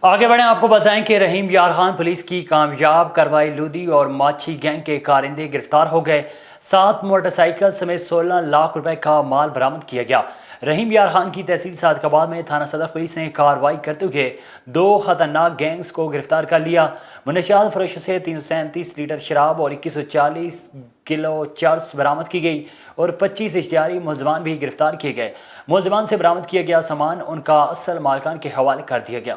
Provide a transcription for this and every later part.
آگے بڑھیں، آپ کو بتائیں کہ رحیم یار خان پولیس کی کامیاب کارروائی لودھی اور ماچھی گینگ کے کارندے گرفتار ہو گئے۔ 7 موٹر سائیکل سمیت 16 لاکھ روپے کا مال برآمد کیا گیا۔ رحیم یار خان کی تحصیل صادق آباد میں تھانہ صدر پولیس نے کارروائی کرتے ہوئے 2 خطرناک گینگز کو گرفتار کر لیا۔ منشیات فروشوں سے 337 لیٹر شراب اور 2140 کلو چرس برآمد کی گئی اور 25 اشتہاری ملزمان بھی گرفتار کیے گئے۔ ملزمان سے برآمد کیا گیا سامان ان کا اصل مالکان کے حوالے کر دیا گیا۔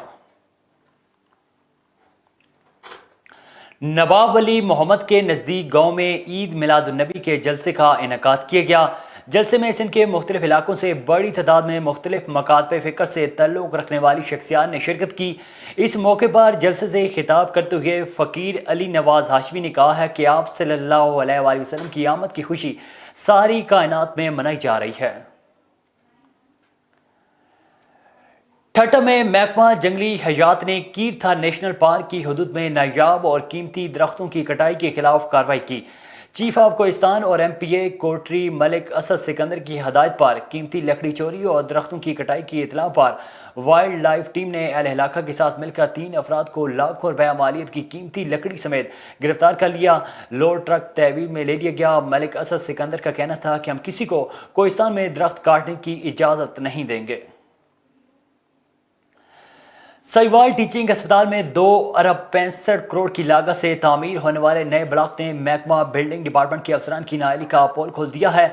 نواب ولی محمد کے نزدیک گاؤں میں عید میلاد النبی کے جلسے کا انعقاد کیا گیا۔ جلسے میں سندھ کے مختلف علاقوں سے بڑی تعداد میں مختلف مکاتب فکر سے تعلق رکھنے والی شخصیات نے شرکت کی۔ اس موقع پر جلسے سے خطاب کرتے ہوئے فقیر علی نواز ہاشمی نے کہا ہے کہ آپ صلی اللہ علیہ وآلہ وسلم کی آمد کی خوشی ساری کائنات میں منائی جا رہی ہے۔ ٹھٹہ میں محکمہ جنگلی حیات نے کیرتھا نیشنل پارک کی حدود میں نایاب اور قیمتی درختوں کی کٹائی کے خلاف کارروائی کی۔ چیف آف کوہستان اور ایم پی اے کوٹری ملک اسد سکندر کی ہدایت پر قیمتی لکڑی چوری اور درختوں کی کٹائی کی اطلاع پر وائلڈ لائف ٹیم نے اہل علاقہ کے ساتھ مل کر 3 افراد کو لاکھوں روپے مالیت کی قیمتی لکڑی سمیت گرفتار کر لیا۔ لوڈ ٹرک تحویل میں لے لیا گیا۔ ملک اسد سکندر کا کہنا تھا کہ ہم کسی کو کوہستان میں درخت کاٹنے کی اجازت نہیں دیں گے۔ سہیوال ٹیچنگ اسپتال میں 2 ارب 65 کروڑ کی لاگت سے تعمیر ہونے والے نئے بلاک نے محکمہ بلڈنگ ڈپارٹمنٹ کے افسران کی نااہلی کا پول کھول دیا ہے۔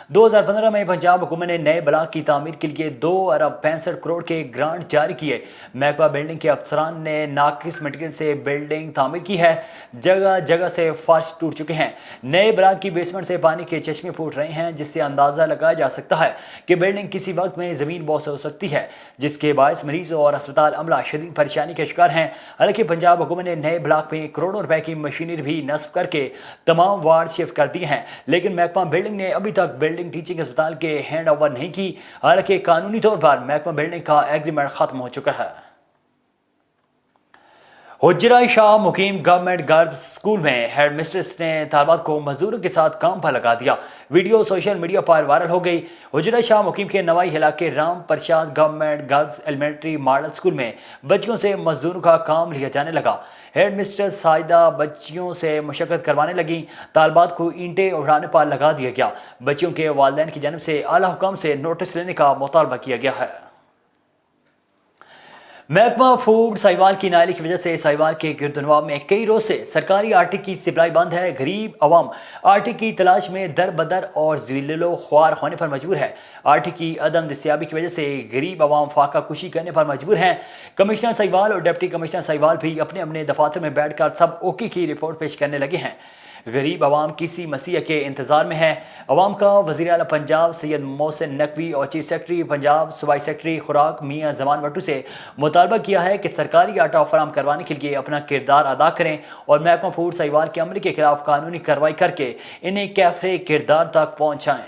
2015 میں پنجاب حکومت نے نئے بلاک کی تعمیر کے لیے 2 ارب 65 کروڑ کے گرانٹ جاری کیے۔ محکمہ بلڈنگ کے افسران نے ناقص مٹیریل سے بلڈنگ تعمیر کی ہے۔ جگہ جگہ سے فرش ٹوٹ چکے ہیں۔ نئے بلاک کی بیسمنٹ سے پانی کے چشمے پھوٹ رہے ہیں، جس سے اندازہ لگایا جا سکتا ہے کہ بلڈنگ کسی وقت میں زمین بوس ہو سکتی ہے، جس کے باعث مریضوں اور اسپتال عملہ شدید پریشانی کا شکار ہیں۔ حالانکہ پنجاب حکومت نے نئے بلاک میں کروڑوں روپے کی مشینری بھی نصب کر کے تمام وارڈ شفٹ کر دی ہیں، لیکن محکمہ بلڈنگ نے ابھی تک بلڈنگ ٹیچنگ اسپتال کے ہینڈ اوور نہیں کی۔ حالانکہ قانونی طور پر محکمہ بلڈنگ کا ایگریمنٹ ختم ہو چکا ہے۔ حجرہ شاہ مقیم گورنمنٹ گرلز اسکول میں ہیڈ مسٹریس نے طالبات کو مزدوروں کے ساتھ کام پر لگا دیا۔ ویڈیو سوشل میڈیا پر وائرل ہو گئی۔ حجرہ شاہ مقیم کے نوائی علاقے Ram Parshad government girls elementary model school میں بچیوں سے مزدوروں کا کام لیا جانے لگا۔ ہیڈ مسٹریس ساجدہ بچیوں سے مشقت کروانے لگیں۔ طالبات کو اینٹیں اٹھانے پر لگا دیا گیا۔ بچیوں کے والدین کی جانب سے اعلیٰ حکام سے نوٹس لینے کا مطالبہ کیا گیا ہے۔ محکمہ فوڈ سہیوال کی نااہلی کی وجہ سے سہیوال کے گردنواں میں کئی روز سے سرکاری آٹے کی سپلائی بند ہے۔ غریب عوام آٹے کی تلاش میں در بدر اور ذلیل و خوار ہونے پر مجبور ہے۔ آٹے کی عدم دستیابی کی وجہ سے غریب عوام فاقہ کشی کرنے پر مجبور ہیں۔ کمشنر سہیوال اور ڈپٹی کمشنر سہیوال بھی اپنے اپنے دفاتر میں بیٹھ کر سب اوکے کی رپورٹ پیش کرنے لگے ہیں۔ غریب عوام کسی مسیح کے انتظار میں ہے۔ عوام کا وزیر اعلیٰ پنجاب سید محسن نقوی اور چیف سیکرٹری پنجاب صوبائی سیکرٹری خوراک میاں زمان بٹو سے مطالبہ کیا ہے کہ سرکاری آٹا فراہم کروانے کے لیے اپنا کردار ادا کریں اور محکمہ فوڈ سہیوال کے عملے کے خلاف قانونی کارروائی کر کے انہیں کیفے کردار تک پہنچائیں۔